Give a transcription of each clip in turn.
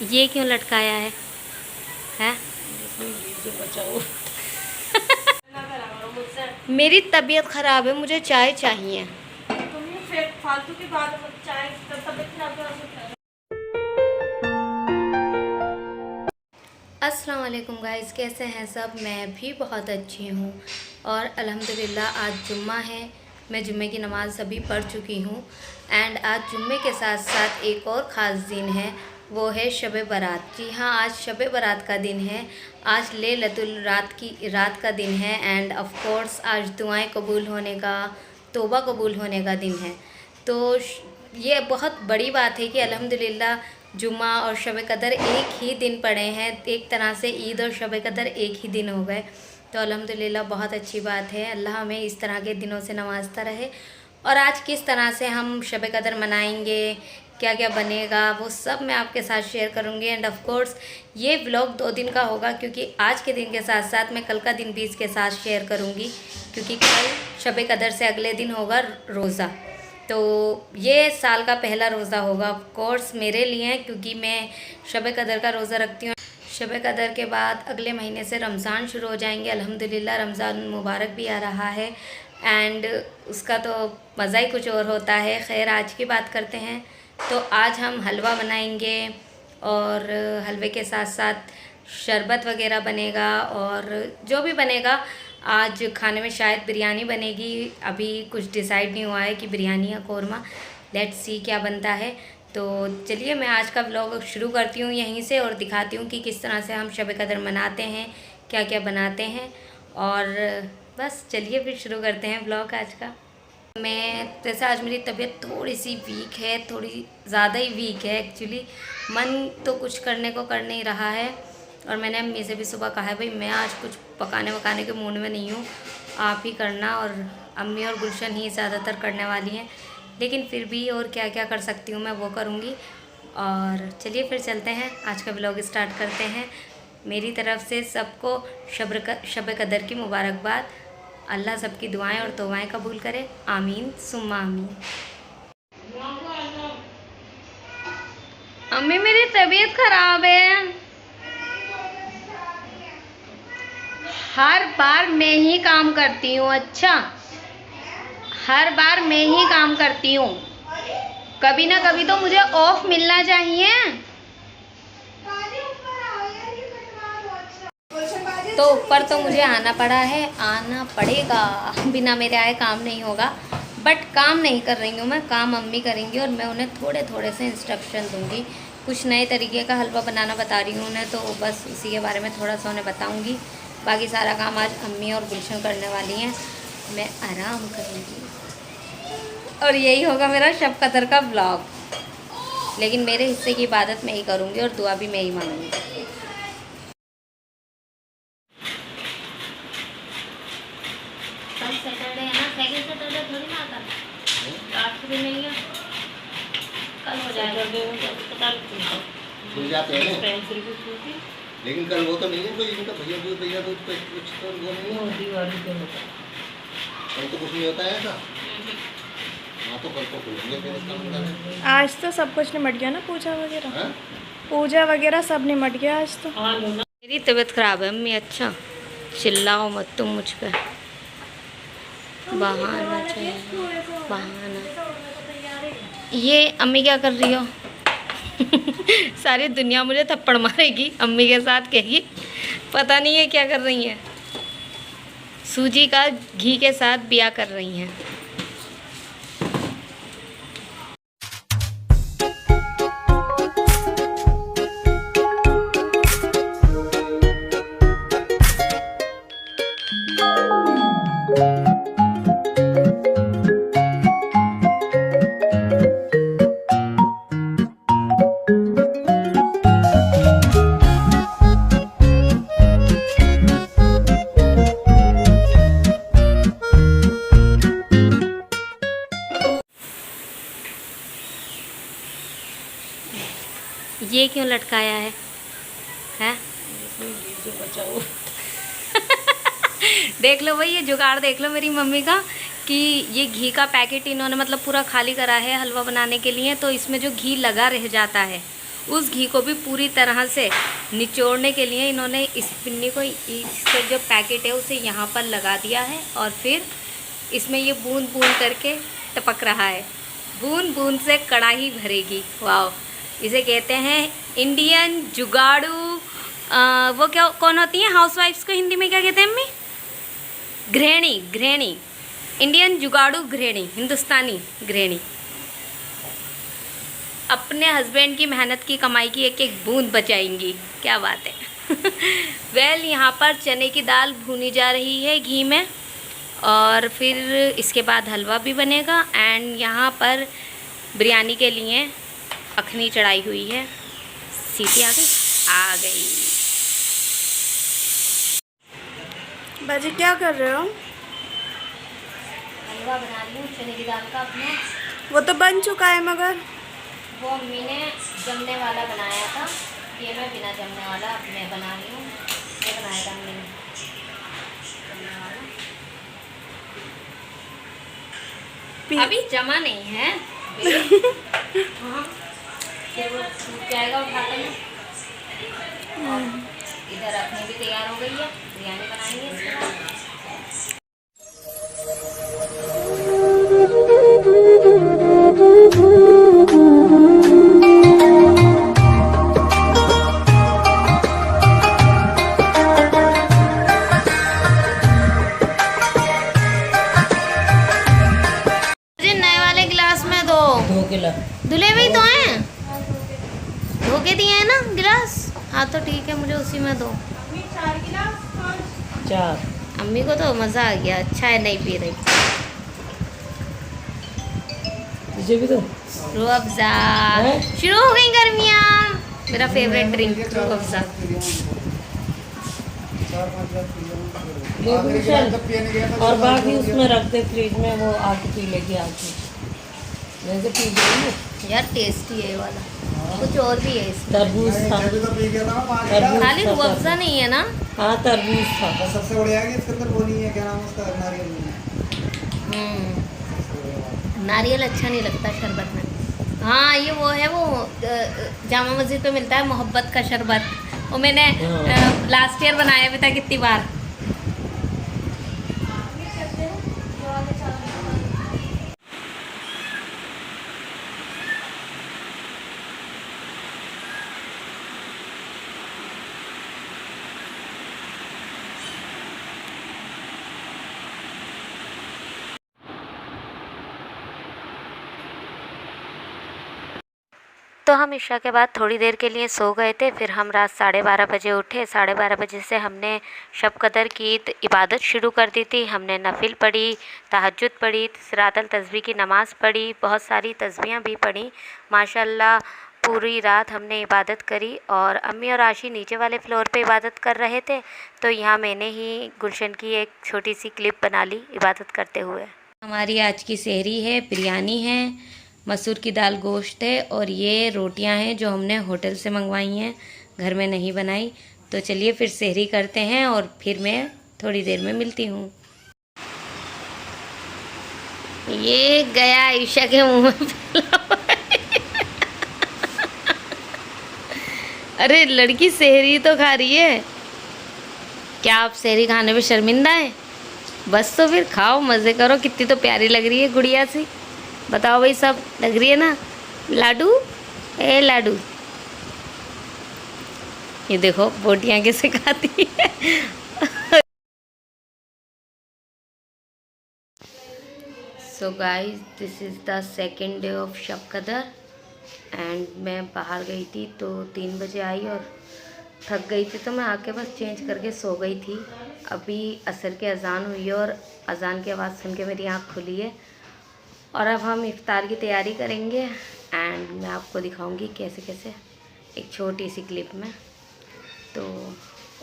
ये क्यों लटकाया है? हैं? मेरी तबीयत ख़राब है, मुझे चाय चाहिए। फालतू की बात, चाय तबीयत खराब है। अस्सलाम वालेकुम गाइस, कैसे हैं सब? मैं भी बहुत अच्छी हूँ और अल्हम्दुलिल्लाह आज जुम्मा है। मैं जुम्मे की नमाज़ अभी पढ़ चुकी हूँ एंड आज जुम्मे के साथ साथ एक और ख़ास दिन है, वो है शब बारात। जी हाँ, आज शब बारात का दिन है। आज लैलतुल रात का दिन है एंड ऑफ कोर्स आज दुआएं कबूल होने का, तौबा कबूल होने का दिन है। तो ये बहुत बड़ी बात है कि अल्हम्दुलिल्लाह जुम्मा और शब कदर एक ही दिन पड़े हैं। एक तरह से ईद और शब कदर एक ही दिन हो गए, तो अल्हम्दुलिल्लाह बहुत अच्छी बात है। अल्लाह हमें इस तरह के दिनों से नवाजता रहे। और आज किस तरह से हम शब कदर मनाएंगे, क्या क्या बनेगा, वो सब मैं आपके साथ शेयर करूंगी। एंड ऑफ कोर्स ये व्लॉग 2 दिन का होगा, क्योंकि आज के दिन के साथ साथ मैं कल का दिन भी इसके साथ शेयर करूंगी, क्योंकि कल शब कदर से अगले दिन होगा रोज़ा। तो ये साल का पहला रोज़ा होगा ऑफ कोर्स मेरे लिए, क्योंकि मैं शब कदर का रोज़ा रखती हूँ। शब कदर के बाद अगले महीने से रमज़ान शुरू हो जाएंगे। अल्हम्दुलिल्लाह रमज़ान मुबारक भी आ रहा है एंड उसका तो मज़ा ही कुछ और होता है। खैर, आज की बात करते हैं। तो आज हम हलवा बनाएंगे और हलवे के साथ साथ शरबत वगैरह बनेगा और जो भी बनेगा। आज खाने में शायद बिरयानी बनेगी, अभी कुछ डिसाइड नहीं हुआ है कि बिरयानी या कौरमा, लेट्स सी क्या बनता है। तो चलिए मैं आज का व्लॉग शुरू करती हूँ यहीं से और दिखाती हूँ कि किस तरह से हम शब कदर मनाते हैं, क्या क्या बनाते हैं। और बस चलिए फिर शुरू करते हैं व्लॉग आज का। मैं जैसे आज मेरी तबीयत थोड़ी सी वीक है, थोड़ी ज़्यादा ही वीक है एक्चुअली। मन तो कुछ करने को कर नहीं रहा है और मैंने अम्मी से भी सुबह कहा है भाई मैं आज कुछ पकाने वकाने के मूड में नहीं हूँ, आप ही करना। और अम्मी और गुलशन ही ज़्यादातर करने वाली हैं, लेकिन फिर भी और क्या क्या कर सकती हूँ मैं वो करूँगी। और चलिए फिर चलते हैं, आज का ब्लॉग स्टार्ट करते हैं। मेरी तरफ से सबको शब कदर की मुबारकबाद। अल्लाह सबकी दुआएं और तौबाएं कबूल करे, आमीन सुम्मा आमीन। अम्मी मेरी तबीयत ख़राब है, हर बार मैं ही काम करती हूँ। अच्छा, हर बार मैं ही काम करती हूँ, कभी ना कभी तो मुझे ऑफ मिलना चाहिए। तो ऊपर तो मुझे आना पड़ा है, आना पड़ेगा, बिना मेरे आए काम नहीं होगा। बट काम नहीं कर रही हूँ मैं, काम अम्मी करेंगी और मैं उन्हें थोड़े थोड़े से इंस्ट्रक्शन दूँगी। कुछ नए तरीके का हलवा बनाना बता रही हूँ उन्हें, तो बस उसी के बारे में थोड़ा सा उन्हें बताऊँगी। बाकी सारा काम आज अम्मी और गुलशन करने वाली हैं, मैं आराम करूँगी। और यही होगा मेरा शब कदर का ब्लॉग, लेकिन मेरे हिस्से की इबादत मैं ही करूँगी और दुआ भी मैं ही मांगूँगी। कल सैटरडे है ना, सेकंड सैटरडे थोड़ी ना आता, लास्ट भी नहीं है, कल हो जाएगा। खुल जाते हैं ना, लेकिन कल वो तो नहीं है, कोई इनका भैया तो कुछ तो वो नहीं है, दिवाली पे होता है कल तो कुछ नहीं होता है ऐसा। हाँ तो कल तो खुलेंगे फिर इसका मतलब है। आज तो सब कुछ निमट गया ना, पूजा वगैरह, पूजा वगैरह सब निमट गया आज तो। मेरी तबीयत ख़राब है अम्मी। अच्छा, चिल्लाओ मत तुम मुझ पे, बहाना चाहिए, बहाना। ये अम्मी क्या कर रही हो? सारी दुनिया मुझे थप्पड़ मारेगी, अम्मी के साथ कहेगी पता नहीं है क्या कर रही हैं। सूजी का घी के साथ बिया कर रही हैं। ये क्यों लटकाया है? हैं? देख लो भाई, ये जुगाड़ देख लो मेरी मम्मी का, कि ये घी का पैकेट इन्होंने मतलब पूरा खाली करा है हलवा बनाने के लिए, तो इसमें जो घी लगा रह जाता है उस घी को भी पूरी तरह से निचोड़ने के लिए इन्होंने इस पिन्नी को, इसका जो पैकेट है उसे यहाँ पर लगा दिया है और फिर इसमें ये बूंद बूंद करके टपक रहा है। बूंद बूंद से कढ़ाई भरेगी। वाह, इसे कहते हैं इंडियन जुगाड़ू। वो क्या कौन होती है हाउसवाइफ्स को हिंदी में क्या कहते हैं अम्मी? गृहिणी। गृहिणी, इंडियन जुगाड़ू गृहिणी, हिंदुस्तानी गृहिणी। अपने हस्बैंड की मेहनत की कमाई की एक एक बूंद बचाएंगी। क्या बात है। वेल, यहाँ पर चने की दाल भूनी जा रही है घी में और फिर इसके बाद हलवा भी बनेगा। एंड यहाँ पर बिरयानी के लिए अखनी चढ़ाई हुई है। सीटी आ गई? आ गई। बाजी क्या कर रहे हो? हलवा बना रही हूँ चने की दाल का अपने। वो तो बन चुका है मगर वो अम्मी ने जमने वाला बनाया था, ये मैं बिना जमने वाला अब मैं बना रही हूँ। ये बनाया था अम्मी ने जमने वाला। अभी जमा नहीं है। हाँ, फिर वो सूख जाएगा उठाकर में। और इधर रखने भी तैयार हो गई है, बिरयानी बनाएंगे इसके बाद। नए वाले गिलास में दो धुले हुए तो हैं, धो के दिए हैं ना गिलास। हाँ तो ठीक है, मुझे उसी में दो। 4 गिलास। 4। अम्मी को तो मज़ा आ गया। अच्छा है नहीं पी रही। मुझे भी तो रूह अफ़ज़ा शुरू हो गई गर्मियाँ। मेरा फेवरेट ड्रिंक रूह अफ़ज़ा। और बाकी उसमें रख दे फ्रिज में, वो आके पी लेगी आके। वैसे पी लेंगे यार टेस्टी है ये वाला। कुछ और भी है इसमें। तरबूज था। खाली रूह अफ़ज़ा नहीं है ना? हाँ तरबूज था। सबसे बढ़िया है कि इसके अंदर वो नहीं है, क्या नाम है उसका, नारियल नहीं है। नारियल अच्छा नहीं लगता शरबत में। हाँ ये वो है, वो जामा मस्जिद पे मिलता है मोहब्बत का शरबत। वो मैंने लास्ट ईयर बनाया भी था कितनी बार। तो हम इशा के बाद थोड़ी देर के लिए सो गए थे। फिर हम रात 12:30 बजे उठे। 12:30 बजे से हमने शब कदर की इबादत शुरू कर दी थी। हमने नफिल पढ़ी, तहज्जुद पढ़ी, सिरातल तस्बीह की नमाज़ पढ़ी, बहुत सारी तस्बीहां भी पढ़ी। माशाल्लाह पूरी रात हमने इबादत करी। और अम्मी और आशी नीचे वाले फ्लोर पे इबादत कर रहे थे, तो यहाँ मैंने ही गुलशन की एक छोटी सी क्लिप बना ली इबादत करते हुए। हमारी आज की सहरी है, बिरयानी है, मसूर की दाल गोश्त है और ये रोटियां हैं जो हमने होटल से मंगवाई हैं, घर में नहीं बनाई। तो चलिए फिर सहरी करते हैं और फिर मैं थोड़ी देर में मिलती हूँ। ये गया ईशा के मुंह में। अरे लड़की सहरी तो खा रही है। क्या आप सहरी खाने पे शर्मिंदा हैं? बस तो फिर खाओ, मज़े करो। कितनी तो प्यारी लग रही है गुड़िया सी। बताओ भाई, सब लग रही है ना? लाडू, ए लाडू, ये देखो बोटियाँ कैसे खाती है। So guys, this is the second day of शब कदर। एंड मैं बाहर गई थी तो 3 बजे आई और थक गई थी, तो मैं आके बस चेंज करके सो गई थी। अभी असर की अज़ान हुई है और अज़ान की आवाज़ सुन के मेरी आँख खुली है। और अब हम इफ्तार की तैयारी करेंगे एंड मैं आपको दिखाऊंगी कैसे कैसे, एक छोटी सी क्लिप में। तो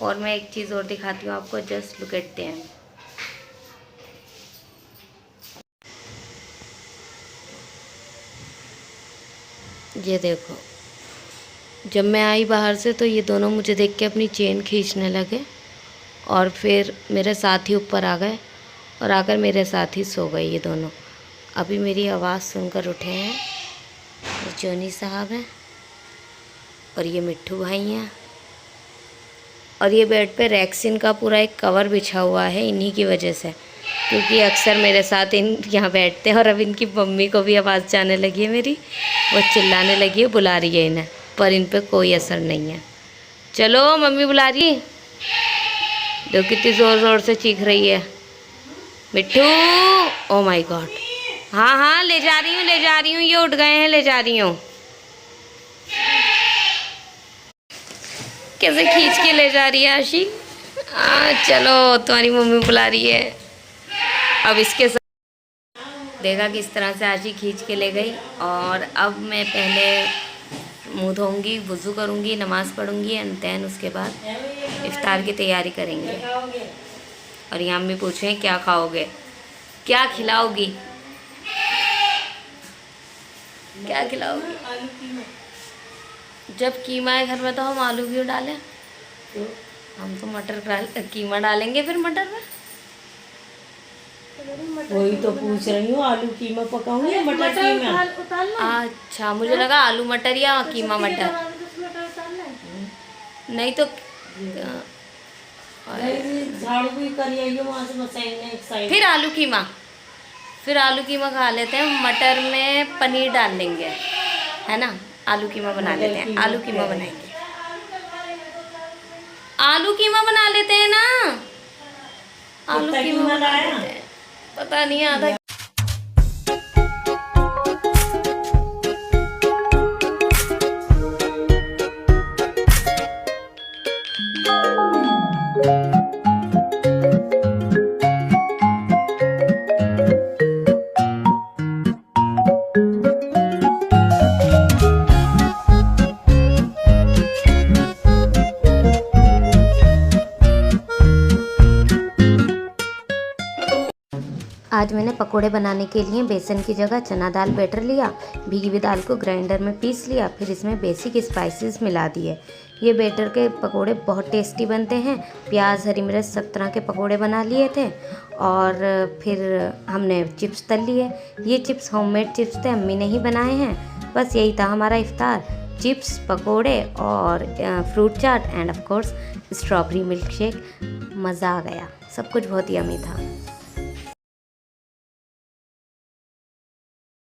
और मैं एक चीज़ और दिखाती हूँ आपको, जस्ट लुक एट देम। ये देखो, जब मैं आई बाहर से तो ये दोनों मुझे देख के अपनी चेन खींचने लगे और फिर मेरे साथ ही ऊपर आ गए और आकर मेरे साथ ही सो गए ये दोनों। अभी मेरी आवाज़ सुनकर उठे हैं। जोनी साहब हैं और ये मिट्ठू भाई हैं। और ये बेड पे रैक्सिन का पूरा एक कवर बिछा हुआ है इन्हीं की वजह से, क्योंकि अक्सर मेरे साथ इन यहाँ बैठते हैं। और अब इनकी मम्मी को भी आवाज़ जाने लगी है मेरी, वो चिल्लाने लगी है, बुला रही है इन्हें, पर इन पे कोई असर नहीं है। चलो मम्मी बुला रही है, देखो कितनी ज़ोर ज़ोर से चीख रही है मिट्ठू। ओ माय गॉड, हाँ हाँ ले जा रही हूँ, ये उठ गए हैं, ले जा रही हूँ। कैसे खींच के ले जा रही है आशी। चलो तुम्हारी मम्मी बुला रही है। अब इसके साथ देखा किस तरह से आशी खींच के ले गई। और अब मैं पहले मुँह धोऊंगी, वज़ू करूंगी, नमाज़ पढ़ूंगी, एंड देन उसके बाद इफ्तार की तैयारी करेंगे। और यहाँ भी पूछें क्या खाओगे, क्या खिलाओगी, क्या खिलाओगी। जब कीमा है घर में तो हम आलू क्यों डालें, हम तो मटर कीमा डालेंगे फिर मटर में। वही तो पूछ रही हूँ, आलू कीमा पकाऊंगी या मटर कीमा? अच्छा, मुझे लगा आलू मटर या कीमा मटर। नहीं तो झाड़ू भी करिए वहाँ से मसाइने एक साइड। फिर आलू कीमा खा लेते हैं, मटर में पनीर डाल लेंगे, है ना। आलू कीमा बना लेते हैं, आलू कीमा बनाएंगे, आलू कीमा बना लेते हैं ना, आलू कीमा बना लेते हैं। पता नहीं आधा। आज मैंने पकोड़े बनाने के लिए बेसन की जगह चना दाल बैटर लिया, भीगी हुई दाल को ग्राइंडर में पीस लिया, फिर इसमें बेसिक स्पाइसेस मिला दिए। ये बैटर के पकोड़े बहुत टेस्टी बनते हैं। प्याज, हरी मिर्च सब तरह के पकोड़े बना लिए थे और फिर हमने चिप्स तल लिए। ये चिप्स होममेड चिप्स थे, अम्मी ने ही बनाए हैं। बस यही था हमारा इफ्तार, चिप्स, पकोड़े और fruit chaat end of course strawberry milk shake. मज़ा आ गया, सब कुछ बहुत यम्मी था।